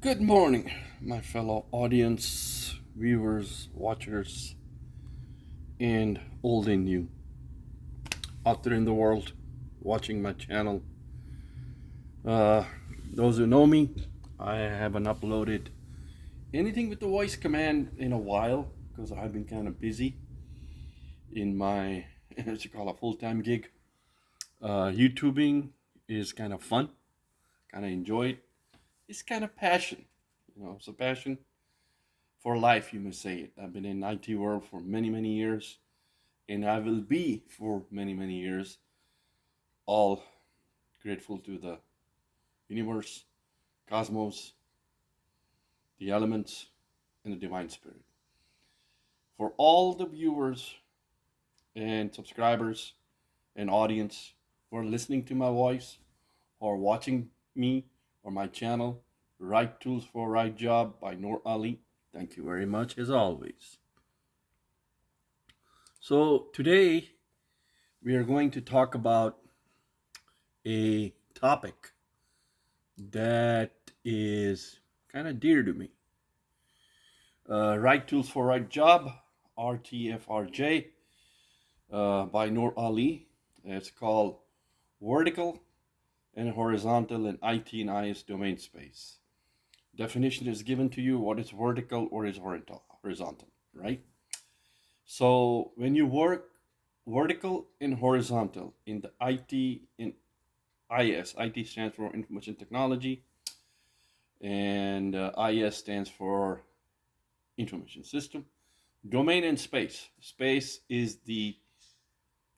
Good morning, my fellow audience, viewers, watchers, and old and new out there in the world watching my channel. Those who know me, I haven't uploaded anything with the voice command in a while because I've been kind of busy in my, as you call a full-time gig. YouTubing is kind of fun, kind of enjoy it. It's kind of passion, it's a passion for life, you may say it. I've been in IT world for many, many years, and I will be for many, many years, all grateful to the universe, cosmos, the elements, and the divine spirit. For all the viewers and subscribers and audience who are listening to my voice or watching me or my channel, Right Tools for Right Job by Noor Ali, thank you very much as always. So today we are going to talk about a topic that is kind of dear to me. Right Tools for Right Job, RTFRJ, by Noor Ali. It's called Vertical and Horizontal in IT and IS domain space. Definition is given to you what is vertical or is horizontal, right? So when you work vertical and horizontal in the IT and IS, IT stands for Information Technology, and IS stands for Information System. Domain and space. Space is the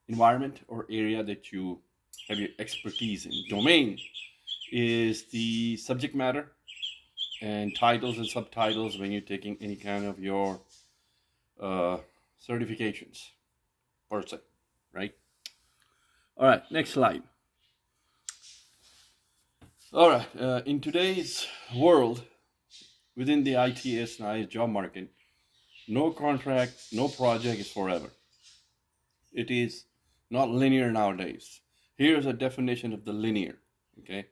environment or area that you have your expertise in. Domain is the subject matter and titles and subtitles when you're taking any kind of your certifications per se, right? All right, next slide. All right, in today's world, within the ITS and IS job market, no contract, no project is forever. It is not linear nowadays. Here's a definition of the linear, okay?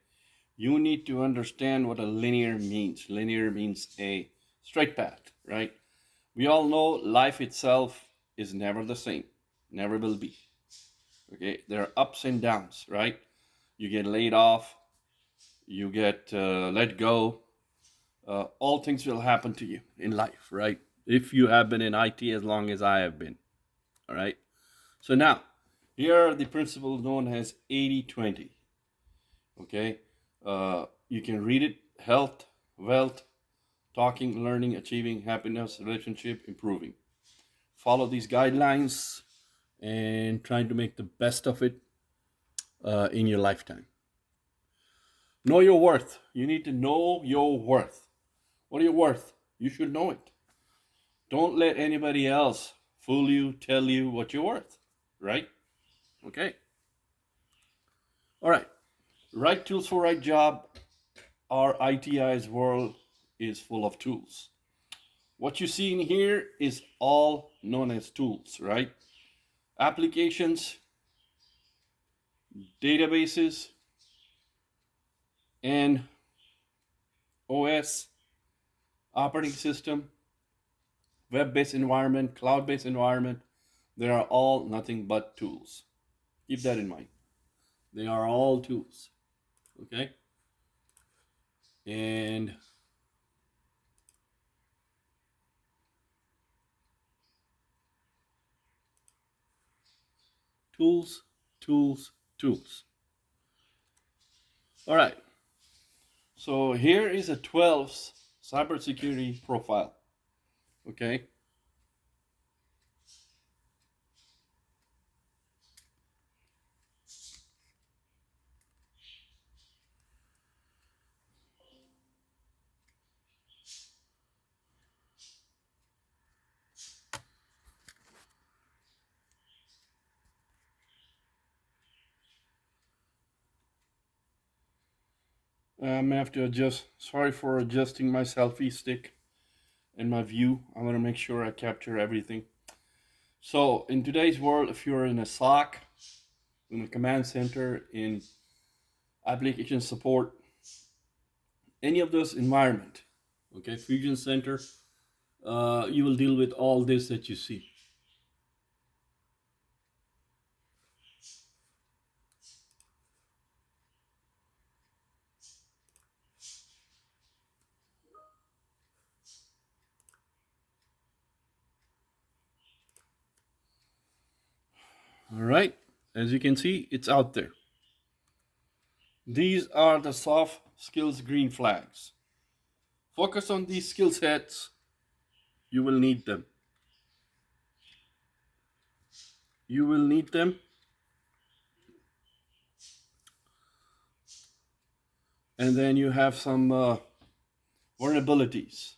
You need to understand what a linear means. Linear means a straight path, right? We all know life itself is never the same, never will be, okay? There are ups and downs, right? You get laid off, you get let go. All things will happen to you in life, right? If you have been in IT as long as I have been, all right? So now, here are the principles known as 80-20, okay? You can read it: health, wealth, talking, learning, achieving, happiness, relationship, improving. Follow these guidelines and trying to make the best of it in your lifetime. Know your worth. You need to know your worth. What are you worth? You should know it. Don't let anybody else fool you, tell you what you're worth, right? Okay. All right. Right tools for right job. Our ITI's world is full of tools. What you see in here is all known as tools, right? Applications, databases, and OS, operating system, web-based environment, cloud-based environment. They are all nothing but tools. Keep that in mind. They are all tools, okay? And tools, tools, tools. All right. So here is a 12 cybersecurity profile, okay? I'm gonna have to adjust. Sorry for adjusting my selfie stick and my view. I'm gonna make sure I capture everything. So in today's world, if you're in a SOC, in a command center, in application support, any of those environment, okay, fusion center, you will deal with all this that you see. All right, as you can see, it's out there. These are the soft skills green flags. Focus on these skill sets. You will need them. You will need them. And then you have some vulnerabilities.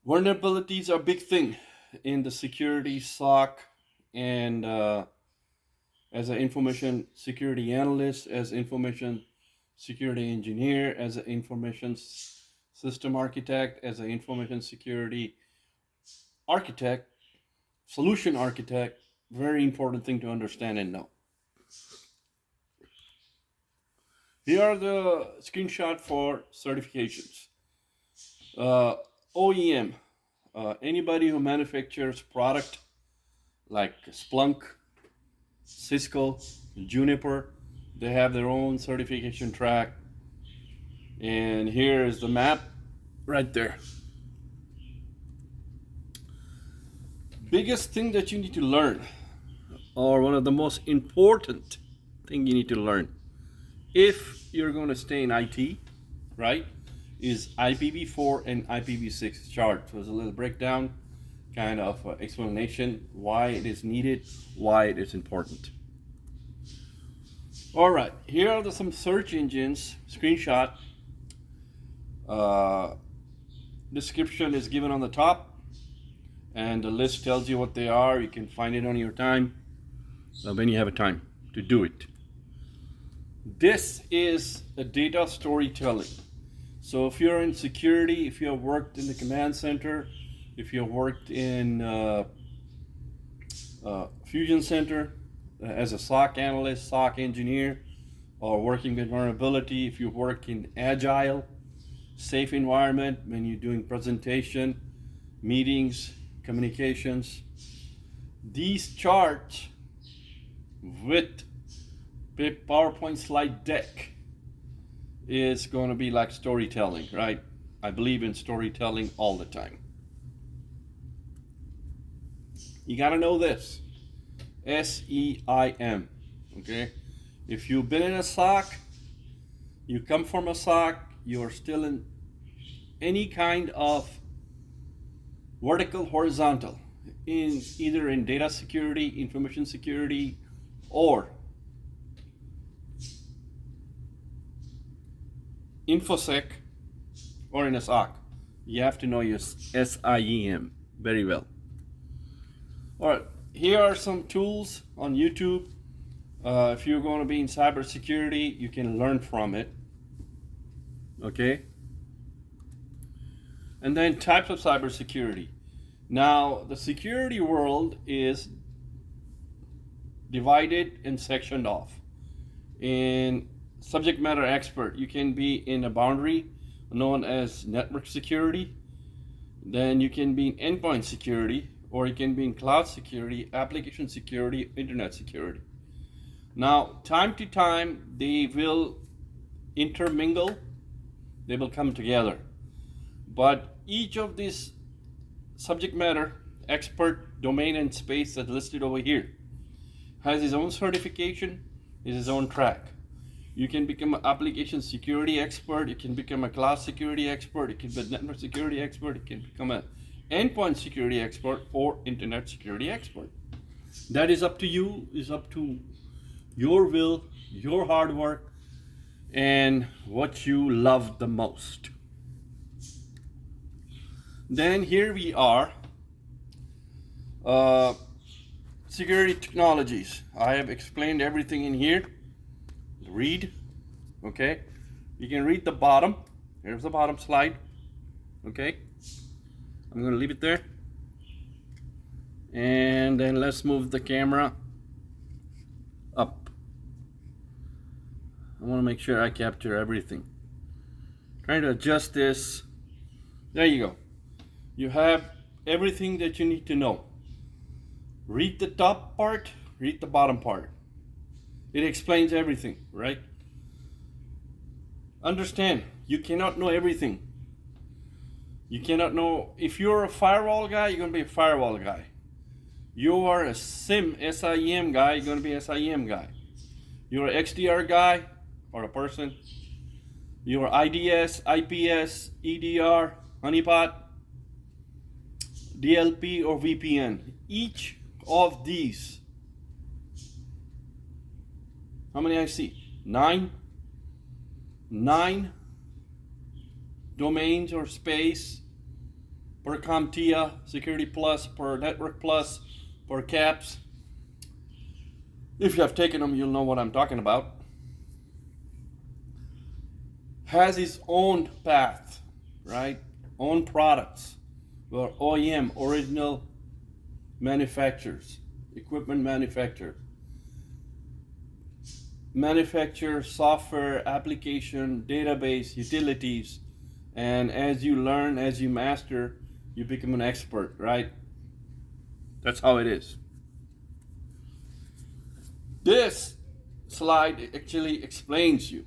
Vulnerabilities are a big thing in the security SOC, and as an information security analyst, as information security engineer, as an information system architect, as an information security architect, solution architect. Very important thing to understand and know. Here are the screenshot for certifications. OEM, anybody who manufactures product like Splunk, Cisco, Juniper, they have their own certification track. And here is the map right there. Biggest thing that you need to learn, or one of the most important thing you need to learn if you're going to stay in IT, right, is IPv4 and IPv6 chart. So there's a little breakdown, kind of explanation why it is needed, why it is important. All right, here are some search engines screenshot. Description is given on the top, and the list tells you what they are. You can find it on your time when you have a time to do it. This is a data storytelling. So if you're in security, if you have worked in the command center, if you have worked in Fusion Center as a SOC analyst, SOC engineer, or working with vulnerability, if you work in agile, safe environment, when you're doing presentation, meetings, communications, these charts with PowerPoint slide deck is going to be like storytelling, right? I believe in storytelling all the time. You got to know this. SEIM, okay? If you've been in a SOC, you come from a SOC, you're still in any kind of vertical, horizontal, in either in data security, information security, or InfoSec, or in a SOC, you have to know your SIEM very well. All right, here are some tools on YouTube. If you're going to be in cybersecurity, you can learn from it. Okay. And then types of cybersecurity. Now, the security world is divided and sectioned off. In subject matter expert, you can be in a boundary known as network security. Then you can be in endpoint security, or you can be in cloud security, application security, internet security. Now, time to time, they will intermingle, they will come together. But each of these subject matter expert, domain, and space that's listed over here has his own certification, is his own track. You can become an application security expert, you can become a cloud security expert, you can be a network security expert, you can become an endpoint security expert, or internet security expert. That is up to you, is up to your will, your hard work, and what you love the most. Then here we are, security technologies. I have explained everything in here. Read, okay? You can read the bottom. Here's the bottom slide, okay? I'm going to leave it there. And then let's move the camera up. I want to make sure I capture everything. trying to adjust this. There you go. You have everything that you need to know. Read the top part, read the bottom part. It explains everything, right? Understand, you cannot know everything. You cannot know, if you're a firewall guy, you're going to be a firewall guy. You are a SIEM guy, you're going to be a SIEM guy. You're an XDR guy or a person. You're IDS, IPS, EDR, honeypot, DLP, or VPN. Each of these, how many I see? 9 domains or space per CompTIA, Security Plus, per Network Plus, per CAPS. If you have taken them, you'll know what I'm talking about. Has its own path, right? Own products, or OEM, original manufacturers, equipment manufacturer. Manufacture software, application, database, utilities, and as you learn, as you master, you become an expert, right? That's how it is. This slide actually explains you.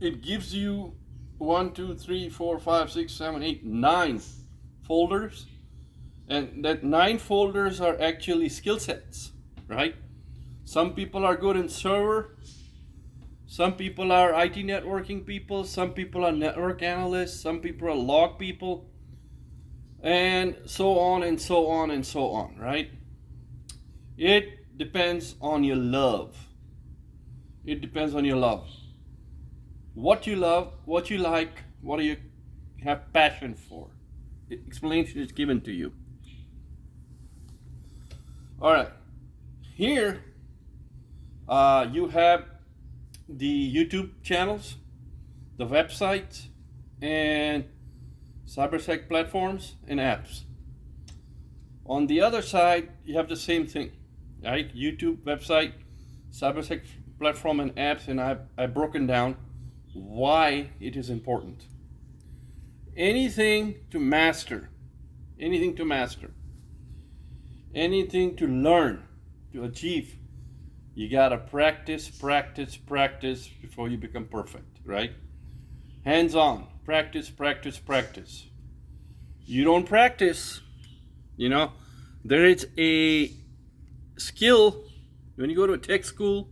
It gives you 1, 2, 3, 4, 5, 6, 7, 8, 9 folders, and that 9 folders are actually skill sets, right? Some people are good in server, some people are IT networking people, some people are network analysts, some people are log people, and so on and so on and so on, right? It depends on your love. It depends on your love. What you love, what you like, what do you have passion for? Explanation is given to you. All right, here you have the YouTube channels, the websites, and cybersec platforms and apps. On the other side, you have the same thing, right? YouTube, website, cybersec platform, and apps, and I've broken down why it is important. Anything to master, anything to learn, to achieve, you gotta practice before you become perfect, right? Hands-on, practice. You don't practice, there is a skill when you go to a tech school,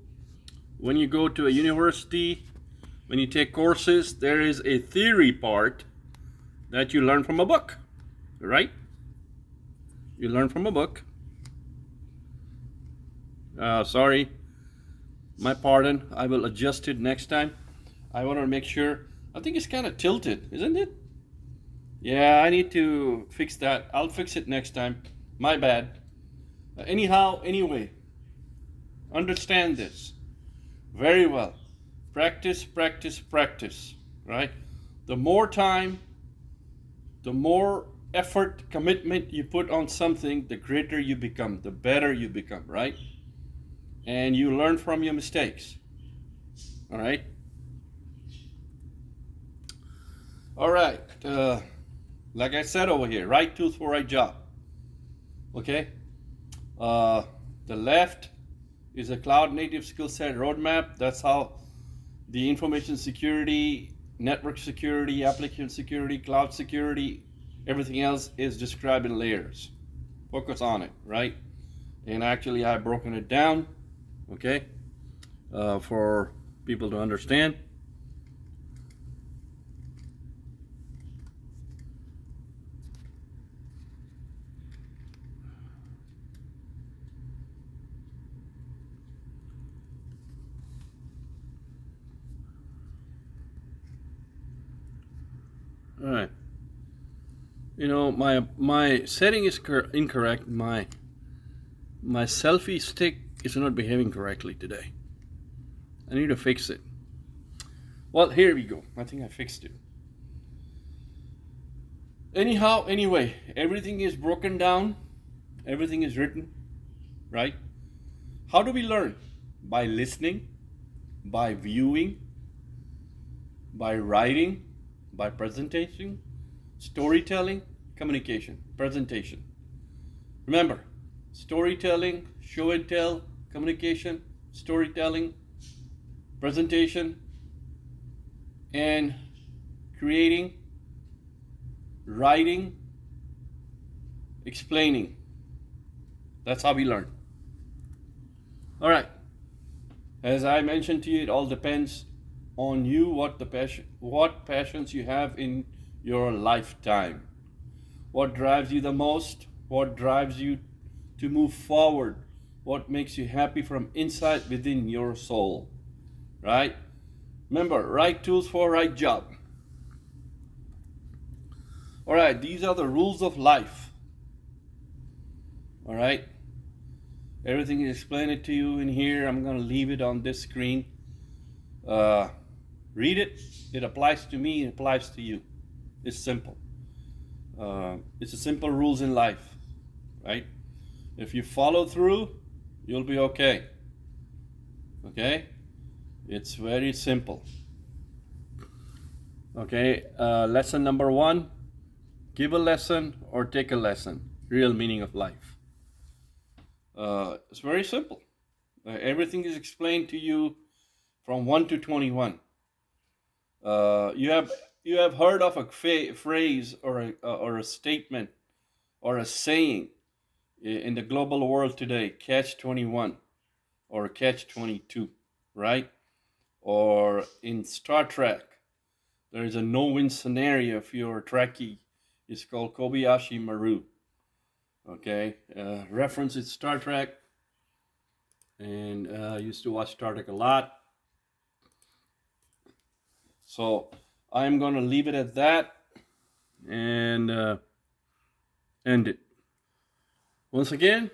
when you go to a university, when you take courses, there is a theory part that you learn from a book, right? You learn from a book. Sorry, my pardon. I will adjust it next time. I want to make sure. I think it's kind of tilted, isn't it? Yeah, I need to fix that. I'll fix it next time. My bad. Anyway, understand this very well. Practice, right? The more time, the more effort, commitment you put on something, the greater you become, the better you become, right? And you learn from your mistakes, all right? All right, like I said over here, right tools for right job, okay? The left is a cloud native skill set roadmap. That's how the information security, network security, application security, cloud security, everything else is described in layers. Focus on it, right? And actually I've broken it down, okay, for people to understand. All right. My setting is incorrect. My selfie stick is not behaving correctly today. I need to fix it. Well, here we go. I think I fixed it. Anyway, everything is broken down. Everything is written, right? How do we learn? By listening, by viewing, by writing, by presentation, storytelling, communication, presentation. Remember, storytelling, show and tell, communication, storytelling, presentation, and creating, writing, explaining. That's how we learn. All right. As I mentioned to you, it all depends on you, what passions you have in your lifetime. What drives you the most? What drives you to move forward? What makes you happy from inside within your soul? Right? Remember, right tools for right job. All right, these are the rules of life. All right. Everything is explained to you in here. I'm going to leave it on this screen. Read it. It applies to me. It applies to you. It's simple. It's a simple rules in life, right? If you follow through, you'll be okay. Okay? It's very simple. Okay, lesson number 1, give a lesson or take a lesson. Real meaning of life. It's very simple. Everything is explained to you from 1 to 21. You have heard of a phrase or a statement or a saying in the global world today, catch 21 or catch 22, right? Or in Star Trek, there is a no-win scenario if you're a Trekkie. It's called Kobayashi Maru. Okay, reference is Star Trek, and I used to watch Star Trek a lot. So I'm going to leave it at that and end it. Once again,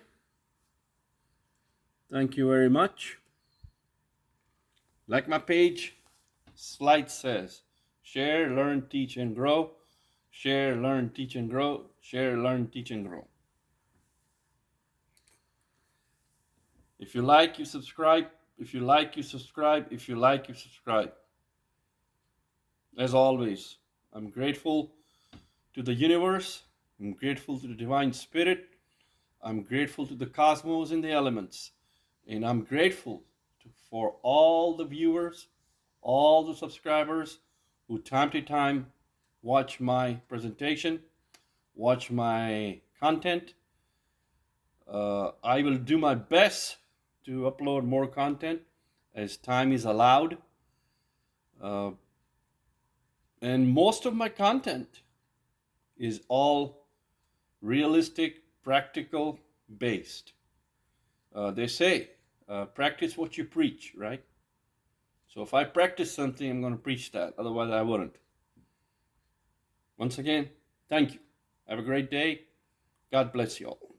thank you very much. Like my page, slide says, share, learn, teach, and grow. Share, learn, teach, and grow. Share, learn, teach, and grow. If you like, you subscribe. If you like, you subscribe. If you like, you subscribe. As always, I'm grateful to the universe. I'm grateful to the divine spirit. I'm grateful to the cosmos and the elements. And I'm grateful for all the viewers, all the subscribers who time to time watch my presentation, watch my content. I will do my best to upload more content as time is allowed. And most of my content is all realistic, practical based. They say, practice what you preach, right? So if I practice something, I'm going to preach that. Otherwise, I wouldn't. Once again, thank you. Have a great day. God bless you all.